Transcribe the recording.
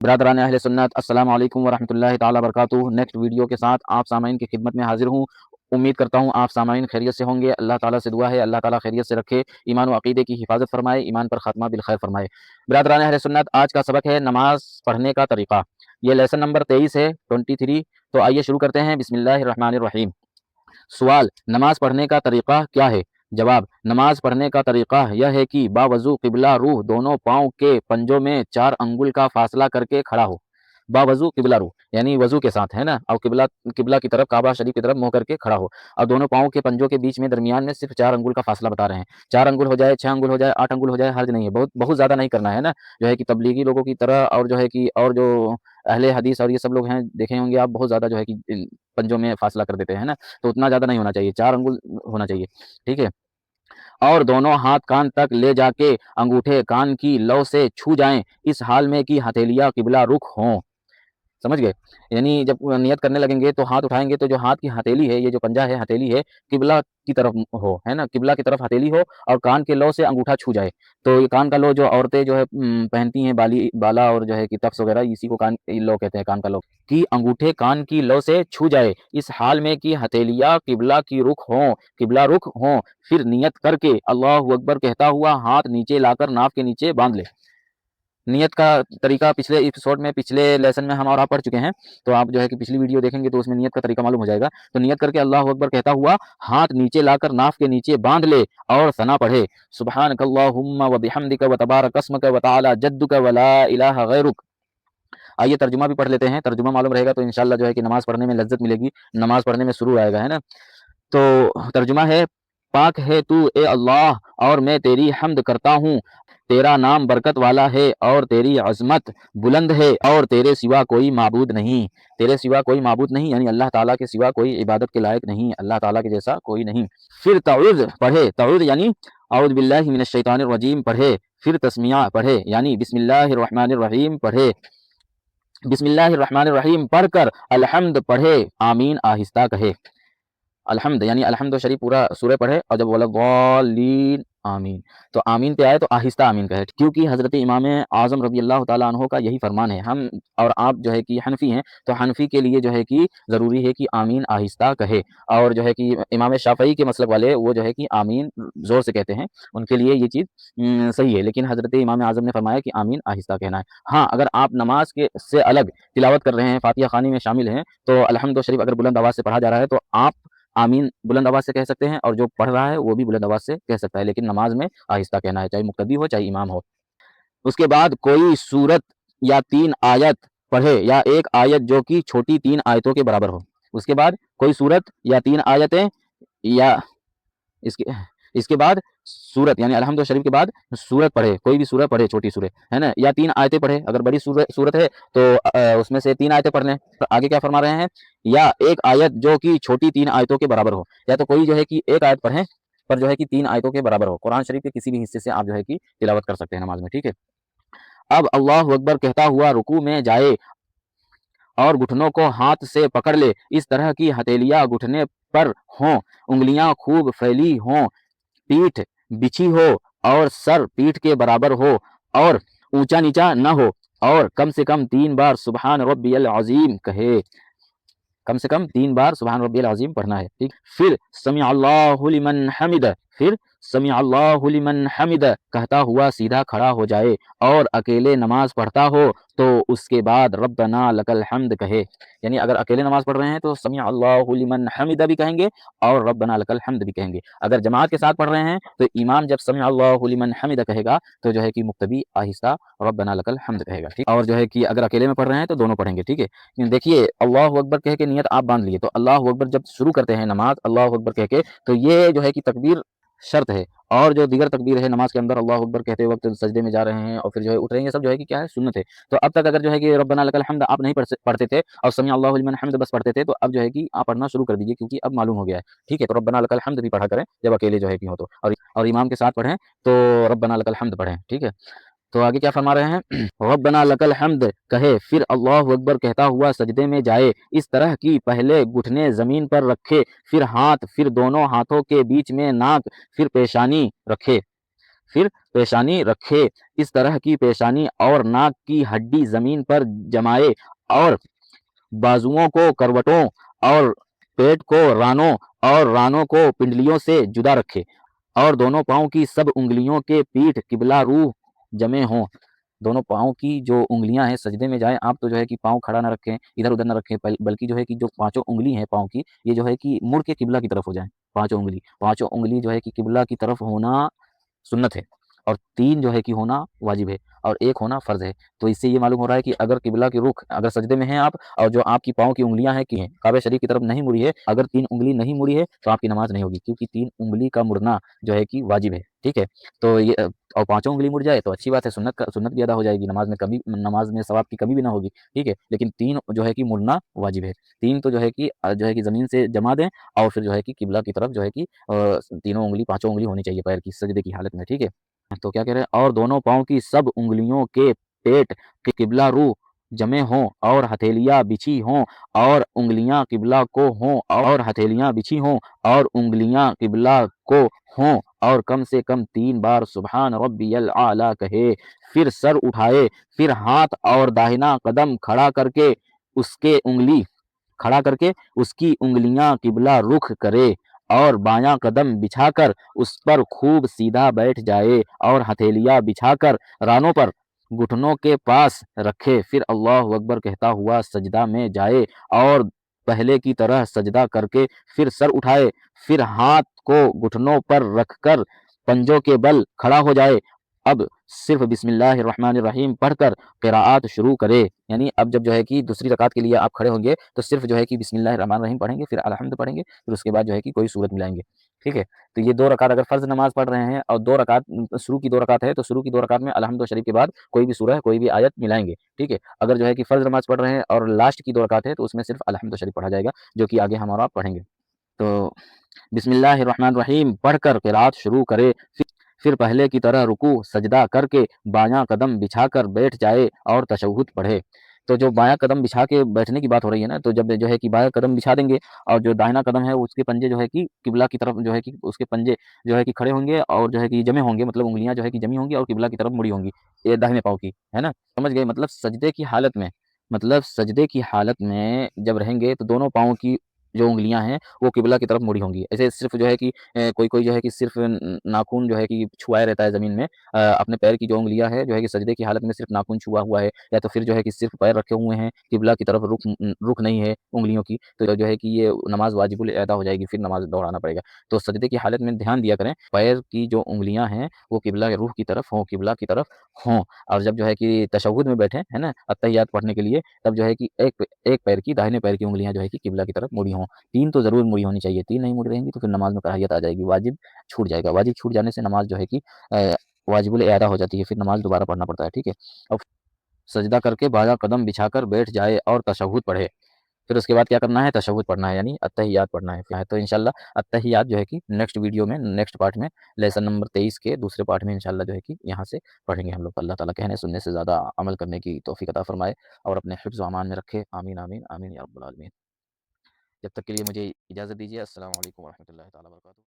برادران اہل سنت، السلام علیکم ورحمۃ اللہ تعالی وبرکاتہ۔ نیکسٹ ویڈیو کے ساتھ آپ سامعین کی خدمت میں حاضر ہوں۔ امید کرتا ہوں آپ سامعین خیریت سے ہوں گے۔ اللہ تعالیٰ سے دعا ہے اللہ تعالیٰ خیریت سے رکھے، ایمان و عقیدے کی حفاظت فرمائے، ایمان پر خاتمہ بالخیر فرمائے۔ برادران اہل سنت، آج کا سبق ہے نماز پڑھنے کا طریقہ۔ یہ لیسن نمبر 23 ہے، 23۔ تو آئیے شروع کرتے ہیں۔ بسم اللہ الرحمن الرحیم۔ سوال: نماز پڑھنے کا طریقہ کیا ہے؟ جواب: نماز پڑھنے کا طریقہ یہ ہے کہ باوضو قبلہ روح دونوں پاؤں کے پنجوں میں 4 انگل کا فاصلہ کر کے کھڑا ہو۔ باوضو قبلہ روح یعنی وضو کے ساتھ ہے نا، اور قبلہ کی طرف، کعبہ شریف کی طرف منہ کر کے کھڑا ہو، اور دونوں پاؤں کے پنجوں کے بیچ میں درمیان میں صرف 4 انگل کا فاصلہ بتا رہے ہیں۔ 4 انگل ہو جائے، 6 انگل ہو جائے، 8 انگل ہو جائے، حرج نہیں ہے، بہت زیادہ نہیں کرنا ہے نا، جو ہے کہ تبلیغی لوگوں کی طرح، اور جو ہے کہ اور جو اہل حدیث اور یہ سب لوگ ہیں، دیکھے ہوں گے آپ، بہت زیادہ جو ہے کہ پنجوں میں فاصلہ کر دیتے ہیں نا، تو اتنا زیادہ نہیں ہونا چاہیے، 4 انگل ہونا چاہیے، ٹھیک ہے۔ اور دونوں ہاتھ کان تک لے جا کے انگوٹھے کان کی لو سے چھو جائیں، اس حال میں کہ ہتھیلیاں قبلہ رخ ہوں۔ سمجھ گئے؟ یعنی جب نیت کرنے لگیں گے تو ہاتھ اٹھائیں گے تو جو ہاتھ کی ہتھیلی ہے، یہ جو پنجہ ہے، ہتھیلی ہے، قبلہ کی طرف ہو، ہے نا، قبلہ کی طرف ہتھیلی ہو، اور کان کے لو سے انگوٹھا چھو جائے۔ تو یہ کان کا لو جو عورتیں جو ہے پہنتی ہیں، بالا اور جو ہے کہ ٹکس وغیرہ، اسی کو کان لو کہتے ہیں، کان کا لو، کہ انگوٹھے کان کی لو سے چھو جائے، اس حال میں کہ ہتھیلیاں قبلہ کی رخ ہوں، قبلہ رخ ہوں۔ پھر نیت کر کے اللہ اکبر کہتا ہوا ہاتھ نیچے لا کر ناف کے نیچے باندھ لے۔ نیت کا طریقہ پچھلے ایپیسوڈ میں، پچھلے لیسن میں ہم اور آپ پڑھ چکے ہیں، تو آپ جو ہے کہ پچھلی ویڈیو دیکھیں گے تو اس میں نیت کا طریقہ معلوم ہو جائے گا۔ تو نیت کر کے اللہ اکبر کہتا ہوا ہاتھ نیچے لا کر ناف کے نیچے باندھ لے، اور ثنا پڑھے: سبحانک اللہم و بحمدک و تبارک اسمک و تعالی جدک و لا الہ غیرک۔ آئیے ترجمہ بھی پڑھ لیتے ہیں، ترجمہ معلوم رہے گا تو انشاءاللہ جو ہے کہ نماز پڑھنے میں لذت ملے گی، نماز پڑھنے میں سرور آئے گا، ہے نا۔ تو ترجمہ ہے: پاک ہے تو اے اللہ، اور میں تیری حمد کرتا ہوں، تیرا نام برکت والا ہے، اور تیری عظمت بلند ہے، اور تیرے سوا کوئی معبود نہیں، تیرے سوا کوئی معبود نہیں، یعنی اللہ تعالیٰ کے سوا کوئی عبادت کے لائق نہیں، اللہ تعالیٰ کے جیسا کوئی نہیں۔ پھر تعوذ پڑھے، تعوذ یعنی اعوذ باللہ من الشیطان الرجیم پڑھے، پھر تسمیہ پڑھے، یعنی بسم اللہ الرحمن الرحیم پڑھے، بسم اللہ الرحمن الرحیم پڑھ کر الحمد پڑھے، آمین آہستہ کہے۔ الحمد یعنی الحمد شریف پورا سورہ پڑھے، اور جب وَلَضَّالِّينَ آمین، تو آمین پہ آئے تو آہستہ آمین کہے، کیونکہ حضرت امام اعظم رضی اللہ تعالیٰ عنہ کا یہی فرمان ہے۔ ہم اور آپ جو ہے کہ حنفی ہیں، تو حنفی کے لیے جو ہے کہ ضروری ہے کہ آمین آہستہ کہے، اور جو ہے کہ امام شافعی کے مسلک والے وہ جو ہے کہ آمین زور سے کہتے ہیں، ان کے لیے یہ چیز صحیح ہے، لیکن حضرت امام اعظم نے فرمایا کہ آمین آہستہ کہنا ہے۔ ہاں، اگر آپ نماز کے سے الگ تلاوت کر رہے ہیں، فاتحہ خوانی میں شامل ہیں، تو الحمد شریف اگر بلند آواز سے پڑھا جا رہا ہے تو آپ آمین بلند آواز سے کہہ سکتے ہیں، اور جو پڑھ رہا ہے وہ بھی بلند آواز سے کہہ سکتا ہے، لیکن نماز میں آہستہ کہنا ہے، چاہے مقتدی ہو چاہے امام ہو۔ اس کے بعد کوئی سورت یا 3 آیت پڑھے، یا ایک آیت جو کہ چھوٹی 3 آیتوں کے برابر ہو۔ اس کے بعد کوئی سورت یا 3 آیتیں، یا اس کے بعد سورت یعنی الحمد شریف کے بعد سورت پڑھے، کوئی بھی سورت پڑھے، چھوٹی سورت ہے نا، یا 3 آیتیں پڑھے، اگر بڑی سورت ہے تو اس میں سے 3 آیتیں پڑھ لیں۔ آگے کیا فرما رہے ہیں؟ یا ایک آیت جو کہ چھوٹی 3 آیتوں کے برابر ہو، یا تو کوئی جو ہے کہ ایک آیت پڑھیں پر جو ہے کہ 3 آیتوں کے برابر ہو، قرآن شریف کے کسی بھی حصے سے آپ جو ہے کہ تلاوت کر سکتے ہیں نماز میں، ٹھیک ہے۔ اب اللہ اکبر کہتا ہوا رکوع میں جائے، اور گھٹنوں کو ہاتھ سے پکڑ لے، اس طرح کی ہتھیلیاں گھٹنے پر ہوں، انگلیاں خوب پھیلی ہوں، پیٹھ بچھی ہو، اور سر پیٹھ کے برابر ہو، اور اونچا نیچا نہ ہو، اور کم سے کم 3 بار سبحان ربی العظیم کہے، کم سے کم 3 بار سبحان ربی العظیم پڑھنا ہے، ٹھیک۔ پھر سمع اللہ لمن حمد، پھر سمع اللہ لمن حمد کہتا ہوا سیدھا کھڑا ہو جائے، اور اکیلے نماز پڑھتا ہو تو اس کے بعد ربنا لک الحمد کہے، یعنی اگر اکیلے نماز پڑھ رہے ہیں تو سمع اللہ لمن حمد بھی کہیں گے، اور ربنا لک الحمد بھی کہیں گے۔ اگر جماعت کے ساتھ پڑھ رہے ہیں تو امام جب سمع اللہ لمن حمد کہے گا تو جو ہے کہ مقتدی آہستہ ربنا لک الحمد کہے گا، ٹھیک۔ اور جو ہے کہ اگر اکیلے میں پڑھ رہے ہیں تو دونوں پڑھیں گے، ٹھیک ہے۔ دیکھیے، اللہ اکبر کہہ کے نیت آپ باندھ لیے، تو اللہ اکبر جب شروع کرتے ہیں نماز اللہ اکبر کہہ کے، تو یہ جو ہے کہ تکبیر شرط ہے، اور جو دیگر تکبیر ہے نماز کے اندر، اللہ اکبر کہتے وقت سجدے میں جا رہے ہیں اور پھر جو ہے اٹھ رہے ہیں، یہ سب جو ہے کہ کیا ہے، سنت ہے۔ تو اب تک اگر جو ہے کہ ربنا لک الحمد آپ نہیں پڑھتے تھے، اور سمع اللہ لمن حمد بس پڑھتے تھے، تو اب جو ہے کہ آپ پڑھنا شروع کر دیجیے، کیونکہ اب معلوم ہو گیا ہے، ٹھیک ہے۔ تو ربنا لک الحمد بھی پڑھا کریں جب اکیلے جو ہے کہ ہو تو، اور امام کے ساتھ پڑھیں تو ربنا لک الحمد پڑھیں، ٹھیک ہے۔ تو آگے کیا فرما رہے ہیں؟ ربنا لک الحمد کہے، پھر اللہ اکبر کہتا ہوا سجدے میں جائے، اس طرح کی پہلے گھٹنے زمین پر رکھے، پھر ہاتھ، پھر دونوں ہاتھوں کے بیچ میں ناک، پھر پیشانی رکھے، پھر پیشانی رکھے، اس طرح کی پیشانی اور ناک کی ہڈی زمین پر جمائے، اور بازوؤں کو کروٹوں اور پیٹ کو رانوں اور رانوں کو پنڈلیوں سے جدا رکھے، اور دونوں پاؤں کی سب انگلیوں کے پیٹھ قبلہ روح جمع ہوں۔ دونوں پاؤں کی جو انگلیاں ہیں سجدے میں جائیں آپ، تو جو ہے کہ پاؤں کھڑا نہ رکھیں، ادھر ادھر نہ رکھیں، بلکہ جو ہے کہ جو پانچوں انگلی ہیں پاؤں کی، یہ جو ہے کہ مڑ کے قبلہ کی طرف ہو جائیں۔ پانچوں انگلی جو ہے کہ قبلہ کی طرف ہونا سنت ہے، اور 3 جو ہے کہ ہونا واجب ہے، اور 1 ہونا فرض ہے۔ تو اس سے یہ معلوم ہو رہا ہے کہ اگر قبلہ کی رخ، اگر سجدے میں ہیں آپ، اور جو آپ کی پاؤں کی انگلیاں ہیں کی ہیں کعبہ شریف کی طرف نہیں مڑی ہے، اگر 3 انگلی نہیں مڑی ہے تو آپ کی نماز نہیں ہوگی، کیونکہ 3 انگلی کا مڑنا جو ہے کہ واجب ہے، ٹھیک ہے۔ تو یہ اور پانچوں انگلی مڑ جائے تو اچھی بات ہے، سنت بھی ادا ہو جائے گی، نماز میں ثواب کی کمی بھی نہ ہوگی، ٹھیک ہے۔ لیکن 3 جو ہے کہ مڑنا واجب ہے، 3 تو جو ہے کہ زمین سے جما دیں، اور پھر جو ہے کہ قبلہ کی طرف جو ہے کہ تینوں انگلی، پانچوں انگلی ہونی چاہیے پیر کی سجدے کی حالت میں، ٹھیک ہے۔ تو کیا کہہ رہے ہیں، اور دونوں پاؤں کی سب انگلیوں کے پیٹ کے قبلہ رو جمع ہوں، اور ہتھیلیاں بچھی ہوں، اور انگلیاں قبلہ کو ہوں، اور ہتھیلیاں بچھی ہوں، اور انگلیاں قبلہ کو ہوں، اور کم سے کم 3 بار سبحان ربی الاعلیٰ کہے، پھر سر اٹھائے، پھر ہاتھ اور داہنا قدم کھڑا کر کے اس کی انگلیاں قبلہ رخ کرے، اور بایاں قدم بچھا کر اس پر خوب سیدھا بیٹھ جائے، اور ہتھیلیاں بچھا کر رانوں پر گھٹنوں کے پاس رکھے، پھر اللہ اکبر کہتا ہوا سجدہ میں جائے، اور پہلے کی طرح سجدہ کر کے پھر سر اٹھائے، پھر ہاتھ کو گھٹنوں پر رکھ کر پنجوں کے بل کھڑا ہو جائے، اب صرف بسم اللہ الرحمن الرحیم پڑھ کر قراءت شروع کرے، یعنی اب جب جو ہے کہ دوسری رکعت کے لیے آپ کھڑے ہوں گے تو صرف جو ہے کہ بسم اللہ الرحمن الرحیم پڑھیں گے، پھر الحمد پڑھیں گے، پھر اس کے بعد جو ہے کہ کوئی سورت ملائیں گے، ٹھیک ہے۔ تو یہ 2 رکعت اگر فرض نماز پڑھ رہے ہیں، اور 2 رکعت شروع کی 2 رکعت ہے، تو شروع کی 2 رکعت میں الحمد شریف کے بعد کوئی بھی سورہ، کوئی بھی آیت ملائیں گے، ٹھیک ہے۔ اگر جو ہے کہ فرض نماز پڑھ رہے ہیں اور لاسٹ کی 2 رکعت ہے، تو اس میں صرف الحمد شریف پڑھا جائے گا، جو کہ آگے ہم اور آپ پڑھیں گے۔ تو بسم اللہ الرحمن الرحیم پڑھ کر قرات شروع کرے، پھر پہلے کی طرح رکوع سجدہ کر کے بایاں قدم بچھا کر بیٹھ جائے اور تشہد پڑھے۔ تو جو بایاں قدم بچھا کے بیٹھنے کی بات ہو رہی ہے نا، تو جب جو ہے کہ بایاں قدم بچھا دیں گے، اور جو داہنا قدم ہے اس کے پنجے جو ہے کہ قبلہ کی طرف جو ہے کہ اس کے پنجے جو ہے کہ کھڑے ہوں گے، اور جو ہے کہ جمع ہوں گے، مطلب انگلیاں جو ہے کہ جمی ہوں گی اور قبلہ کی طرف مڑی ہوں گی، یہ داہنے پاؤں کی ہے نا، سمجھ گئے؟ مطلب سجدے کی حالت میں جب رہیں گے تو دونوں پاؤں کی جو انگلیاں ہیں وہ قبلہ کی طرف مڑی ہوں گی، ایسے صرف جو ہے کہ کوئی جو ہے کہ صرف ناخن جو ہے کہ چھوائے رہتا ہے زمین میں، اپنے پیر کی جو انگلیاں ہے جو ہے کہ سجدے کی حالت میں صرف ناخن چھوا ہوا ہے، یا تو پھر جو ہے کہ صرف پیر رکھے ہوئے ہیں، قبلہ کی طرف رخ نہیں ہے انگلیوں کی، تو جو ہے کہ یہ نماز واجب الادا ہو جائے گی، پھر نماز دوڑانا پڑے گا۔ تو سجدے کی حالت میں دھیان دیا کریں، پیر کی جو انگلیاں ہیں وہ قبلہ روح کی طرف ہوں، قبلہ کی طرف ہوں، اور جب جو ہے کہ تشہد میں بیٹھیں ہے نا اتحیات پڑھنے کے لیے، تب جو ہے کہ ایک پیر کی، داہنے پیر کی انگلیاں جو ہے کہ قبلہ کی طرف مڑی ہوں، 3 تو ضرور مڑی ہونی چاہیے، 3 نہیں مڑ رہیں گی تو پھر نماز میں کراہیت آ جائے گی، واجب چھوٹ جائے گا، واجب چھوٹ جانے سے نماز جو ہے کہ واجب الادا ہو جاتی ہے، پھر نماز دوبارہ پڑھنا پڑتا ہے، ٹھیک ہے۔ اب سجدہ کر کے بایاں قدم بچھا کر بیٹھ جائے اور تشہد پڑھے، پھر اس کے بعد کیا کرنا ہے، تشہد پڑھنا ہے، یعنی اتحیات پڑھنا ہے۔ تو انشاءاللہ اتحیات جو ہے کہ نیکسٹ ویڈیو میں، نیکسٹ پارٹ میں، لیسن نمبر 23 کے دوسرے پارٹ میں انشاءاللہ جو ہے کہ یہاں سے پڑھیں گے ہم لوگ۔ اللہ تعالیٰ کہنے سننے سے زیادہ عمل کرنے کی توفیق عطا فرمائے، اور اپنے حفظ و امان میں رکھے، آمین آمین آمین یا رب العالمین۔ جب تک کے لیے مجھے اجازت دیجیے، السلام علیکم ورحمۃ اللہ تعالیٰ وبرکاتہ۔